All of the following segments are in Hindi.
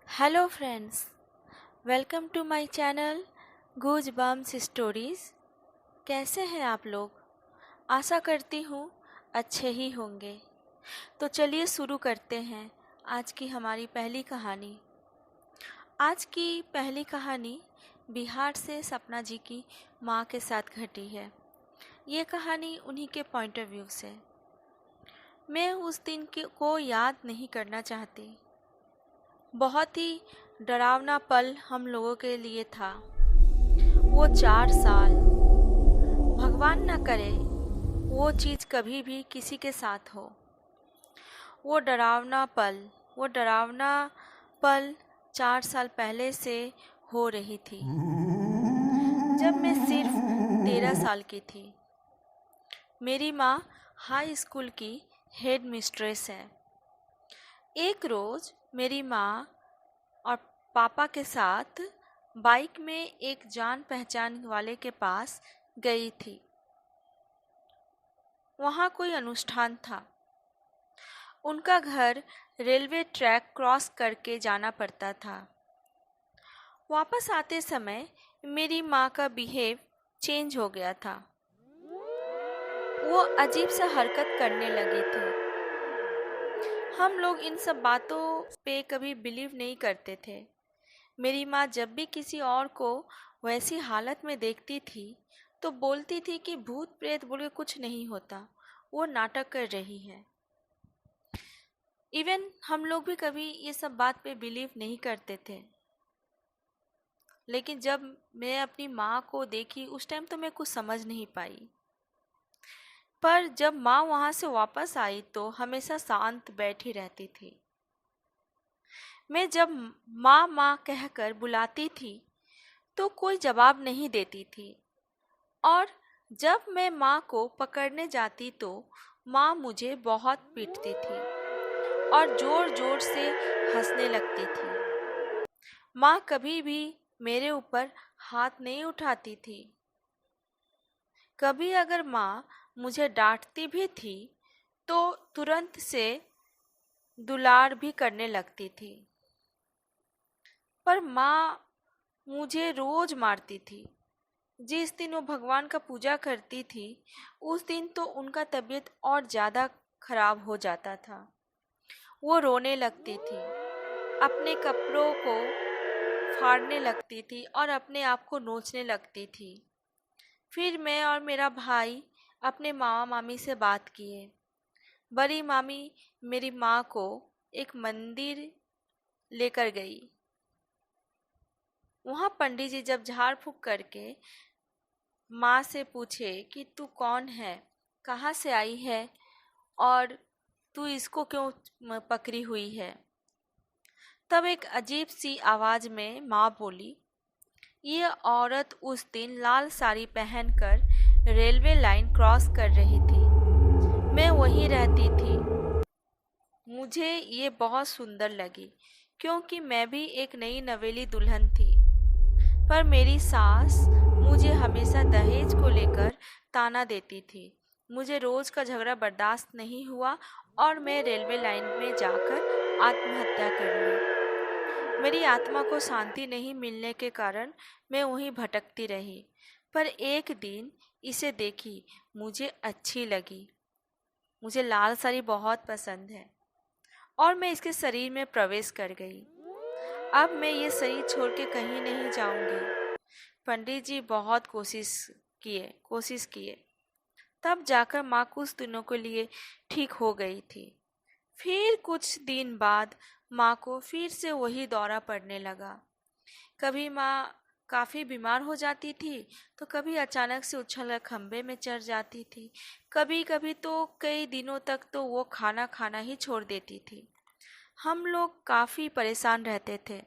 Hello friends, welcome to my channel Goosebumps Stories. कैसे हैं आप लोग? आशा करती हूँ अच्छे ही होंगे। तो चलिए शुरू करते हैं आज की हमारी पहली कहानी। आज की पहली कहानी बिहार से सपना जी की माँ के साथ घटी है। ये कहानी उन्हीं के पॉइंट ऑफ व्यू से। मैं उस दिन को याद नहीं करना चाहती। बहुत ही डरावना पल हम लोगों के लिए था। वो 4 साल, भगवान न करे वो चीज़ कभी भी किसी के साथ हो। वो डरावना पल वो डरावना पल 4 साल पहले से हो रही थी, जब मैं सिर्फ 13 साल की थी। मेरी माँ हाई स्कूल की हेड मिस्ट्रेस है। एक रोज़ मेरी माँ और पापा के साथ बाइक में एक जान पहचान वाले के पास गई थी। वहाँ कोई अनुष्ठान था। उनका घर रेलवे ट्रैक क्रॉस करके जाना पड़ता था। वापस आते समय मेरी माँ का बिहेव चेंज हो गया था। वो अजीब सा हरकत करने लगी थी। हम लोग इन सब बातों पे कभी बिलीव नहीं करते थे। मेरी माँ जब भी किसी और को वैसी हालत में देखती थी तो बोलती थी कि भूत प्रेत बोल के कुछ नहीं होता, वो नाटक कर रही है। इवन हम लोग भी कभी ये सब बात पे बिलीव नहीं करते थे। लेकिन जब मैं अपनी माँ को देखी उस टाइम तो मैं कुछ समझ नहीं पाई। पर जब माँ वहाँ से वापस आई तो हमेशा शांत बैठी रहती थी। मैं जब माँ माँ कहकर बुलाती थी तो कोई जवाब नहीं देती थी, और जब मैं माँ को पकड़ने जाती तो माँ मुझे बहुत पीटती थी और ज़ोर ज़ोर से हंसने लगती थी। माँ कभी भी मेरे ऊपर हाथ नहीं उठाती थी। कभी अगर माँ मुझे डांटती भी थी तो तुरंत से दुलार भी करने लगती थी। पर माँ मुझे रोज मारती थी। जिस दिन वो भगवान का पूजा करती थी उस दिन तो उनका तबीयत और ज़्यादा खराब हो जाता था। वो रोने लगती थी, अपने कपड़ों को फाड़ने लगती थी और अपने आप को नोचने लगती थी। फिर मैं और मेरा भाई अपने मामा मामी से बात किए। बड़ी मामी मेरी माँ को एक मंदिर लेकर गई। वहाँ पंडित जी जब झाड़ फूँक करके माँ से पूछे कि तू कौन है, कहाँ से आई है और तू इसको क्यों पकड़ी हुई है, तब एक अजीब सी आवाज़ में माँ बोली, ये औरत उस दिन लाल साड़ी पहनकर रेलवे लाइन क्रॉस कर रही थी। मैं वहीं रहती थी। मुझे ये बहुत सुंदर लगी क्योंकि मैं भी एक नई नवेली दुल्हन थी। पर मेरी सास मुझे हमेशा दहेज को लेकर ताना देती थी। मुझे रोज़ का झगड़ा बर्दाश्त नहीं हुआ और मैं रेलवे लाइन में जाकर आत्महत्या कर ली। मेरी आत्मा को शांति नहीं मिलने के कारण मैं वहीं भटकती रही। पर एक दिन इसे देखी, मुझे अच्छी लगी। मुझे लाल साड़ी बहुत पसंद है और मैं इसके शरीर में प्रवेश कर गई। अब मैं ये शरीर छोड़ के कहीं नहीं जाऊंगी। पंडित जी बहुत कोशिश किए, तब जाकर माँ कुछ दिनों के लिए ठीक हो गई थी। फिर कुछ दिन बाद माँ को फिर से वही दौरा पड़ने लगा। कभी माँ काफ़ी बीमार हो जाती थी तो कभी अचानक से उछलकर खंबे में चढ़ जाती थी। कभी कभी तो कई दिनों तक तो वो खाना खाना ही छोड़ देती थी। हम लोग काफ़ी परेशान रहते थे।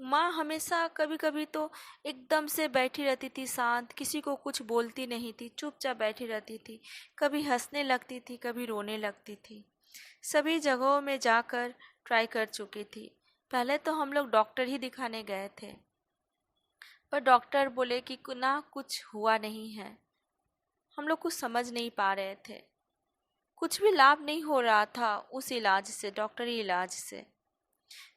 माँ हमेशा कभी कभी तो एकदम से बैठी रहती थी शांत, किसी को कुछ बोलती नहीं थी, चुपचाप बैठी रहती थी। कभी हंसने लगती थी, कभी रोने लगती थी। सभी जगहों में जाकर ट्राई कर चुकी थी। पहले तो हम लोग डॉक्टर ही दिखाने गए थे, पर डॉक्टर बोले कि ना कुछ हुआ नहीं है। हम लोग कुछ समझ नहीं पा रहे थे। कुछ भी लाभ नहीं हो रहा था उस इलाज से, डॉक्टरी इलाज से।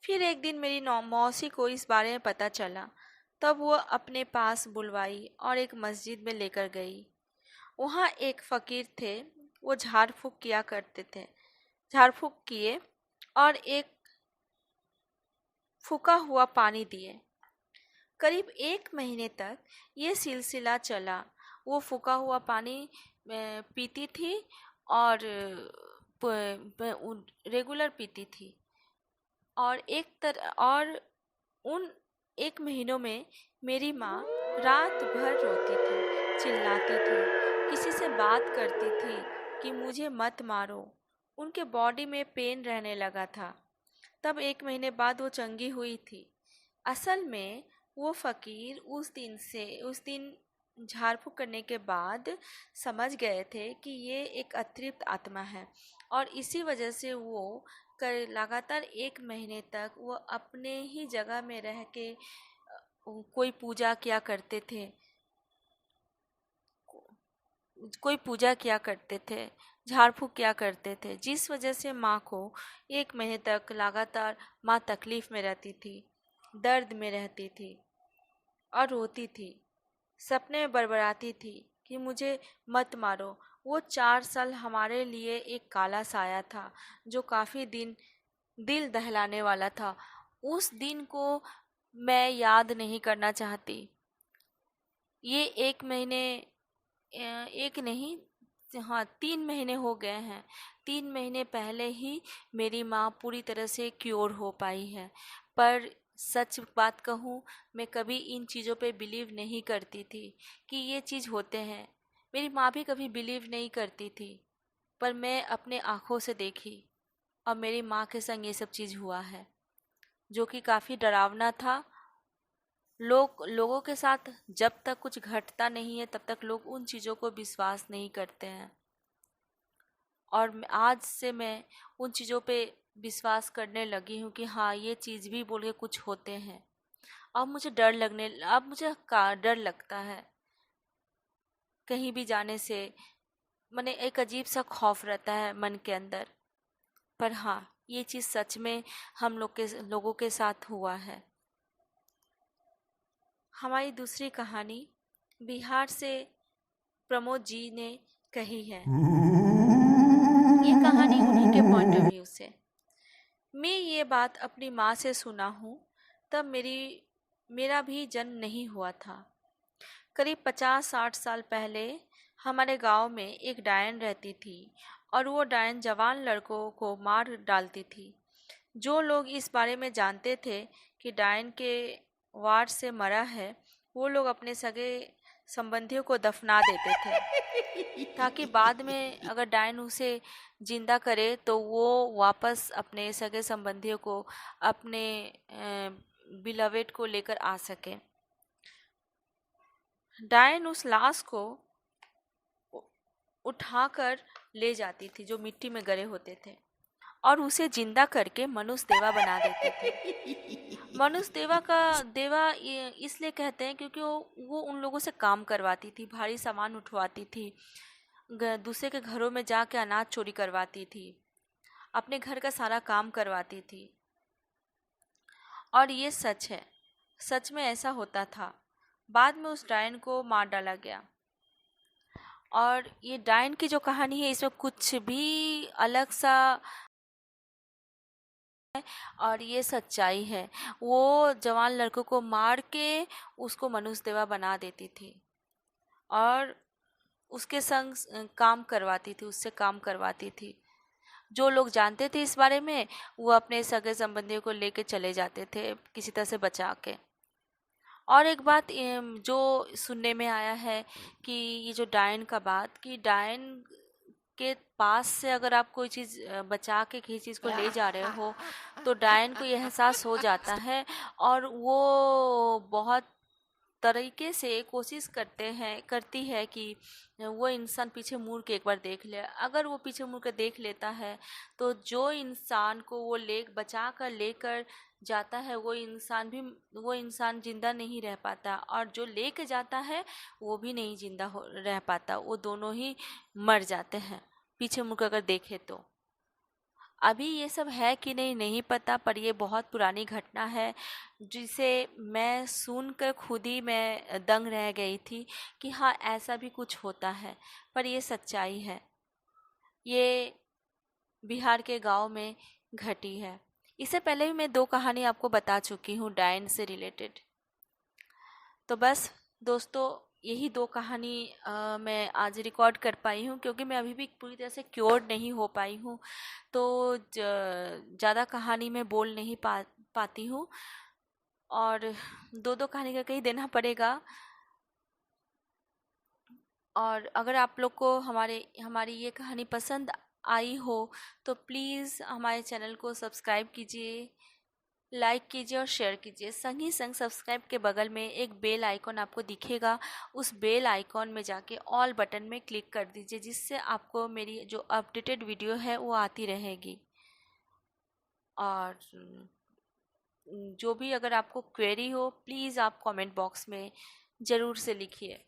फिर एक दिन मेरी मौसी को इस बारे में पता चला। तब वो अपने पास बुलवाई और एक मस्जिद में लेकर गई। वहाँ एक फ़कीर थे, वो झाड़ फूँक किया करते थे। झाड़ फूँक किए और एक फूका हुआ पानी दिए। करीब 1 महीने तक ये सिलसिला चला। वो फूका हुआ पानी पीती थी और रेगुलर पीती थी। और उन 1 महीनों में मेरी माँ रात भर रोती थी, चिल्लाती थी, किसी से बात करती थी कि मुझे मत मारो। उनके बॉडी में पेन रहने लगा था। तब 1 महीने बाद वो चंगी हुई थी। असल में वो फ़कीर उस दिन झाड़ फूँक करने के बाद समझ गए थे कि ये एक अतृप्त आत्मा है, और इसी वजह से वो लगातार 1 महीने तक वो अपने ही जगह में रह के कोई पूजा किया करते थे, झाड़ फूँक किया करते थे, जिस वजह से माँ को 1 महीने तक लगातार माँ तकलीफ़ में रहती थी, दर्द में रहती थी और रोती थी। सपने में बड़बड़ाती थी कि मुझे मत मारो। वो 4 साल हमारे लिए एक काला साया था, जो काफ़ी दिल दहलाने वाला था। उस दिन को मैं याद नहीं करना चाहती। ये 1 महीने, एक नहीं, हाँ 3 महीने हो गए हैं। 3 महीने पहले ही मेरी माँ पूरी तरह से क्योर हो पाई है। पर सच बात कहूँ, मैं कभी इन चीज़ों पे बिलीव नहीं करती थी कि ये चीज़ होते हैं। मेरी माँ भी कभी बिलीव नहीं करती थी, पर मैं अपने आँखों से देखी और मेरी माँ के संग ये सब चीज़ हुआ है, जो कि काफ़ी डरावना था। लोगों के साथ जब तक कुछ घटता नहीं है तब तक लोग उन चीज़ों को विश्वास नहीं करते हैं, और आज से मैं उन चीज़ों पे विश्वास करने लगी हूँ कि हाँ, ये चीज़ भी बोल के कुछ होते हैं। अब मुझे डर लगता है कहीं भी जाने से। मैंने एक अजीब सा खौफ रहता है मन के अंदर। पर हाँ, ये चीज़ सच में लोगों के साथ हुआ है। हमारी दूसरी कहानी बिहार से प्रमोद जी ने कही है। ये कहानी उन्हीं के पॉइंट ऑफ व्यू से। मैं ये बात अपनी माँ से सुना हूँ, तब मेरा भी जन्म नहीं हुआ था। करीब 50-60 साल पहले हमारे गांव में एक डायन रहती थी, और वो डायन जवान लड़कों को मार डालती थी। जो लोग इस बारे में जानते थे कि डायन के वार से मरा है, वो लोग अपने सगे संबंधियों को दफना देते थे, ताकि बाद में अगर डायन उसे जिंदा करे तो वो वापस अपने सगे संबंधियों को, अपने बिलवेड को लेकर आ सके। डायन उस लाश को उठाकर ले जाती थी, जो मिट्टी में गड़े होते थे, और उसे जिंदा करके मनुष्य देवा बना देते थे। मनुष्य देवा इसलिए कहते हैं क्योंकि वो उन लोगों से काम करवाती थी, भारी सामान उठवाती थी, दूसरे के घरों में जाके अनाज चोरी करवाती थी, अपने घर का सारा काम करवाती थी। और ये सच है, सच में ऐसा होता था। बाद में उस डायन को मार डाला गया। और ये डायन की जो कहानी है, इसमें कुछ भी अलग सा, और ये सच्चाई है। वो जवान लड़कों को मार के उसको मनुष्य देवा बना देती थी, और उसके संग उससे काम करवाती थी। जो लोग जानते थे इस बारे में, वो अपने सगे संबंधियों को लेके चले जाते थे किसी तरह से बचा के। और एक बात जो सुनने में आया है कि ये जो डायन का बात, कि डायन के पास से अगर आप कोई चीज़ बचा के किसी चीज़ को ले जा रहे हो, तो डायन को ये एहसास हो जाता है, और वो बहुत तरीके से कोशिश करती है कि वो इंसान पीछे मुड़ के एक बार देख ले। अगर वो पीछे मुड़ के देख लेता है, तो जो इंसान को वो बचा कर लेकर जाता है, वो इंसान जिंदा नहीं रह पाता, और जो लेके जाता है वो भी नहीं जिंदा रह पाता। वो दोनों ही मर जाते हैं। पीछे मुड़कर अगर देखे तो। अभी ये सब है कि नहीं नहीं पता, पर ये बहुत पुरानी घटना है जिसे मैं सुनकर खुद ही मैं दंग रह गई थी कि हाँ ऐसा भी कुछ होता है। पर ये सच्चाई है, ये बिहार के गांव में घटी है। इससे पहले भी मैं 2 कहानी आपको बता चुकी हूँ डायन से रिलेटेड। तो बस दोस्तों, यही 2 कहानी मैं आज रिकॉर्ड कर पाई हूँ, क्योंकि मैं अभी भी पूरी तरह से क्योर नहीं हो पाई हूँ। तो ज़्यादा कहानी मैं बोल नहीं पाती हूँ, और 2-2 कहानी का कहीं देना पड़ेगा। और अगर आप लोग को हमारी ये कहानी पसंद आई हो तो प्लीज़ हमारे चैनल को सब्सक्राइब कीजिए, लाइक कीजिए और शेयर कीजिए। संग ही संग सब्सक्राइब के बगल में एक बेल आइकॉन आपको दिखेगा, उस बेल आइकॉन में जाके ऑल बटन में क्लिक कर दीजिए, जिससे आपको मेरी जो अपडेटेड वीडियो है वो आती रहेगी। और जो भी अगर आपको क्वेरी हो प्लीज़ आप कमेंट बॉक्स में ज़रूर से लिखिए।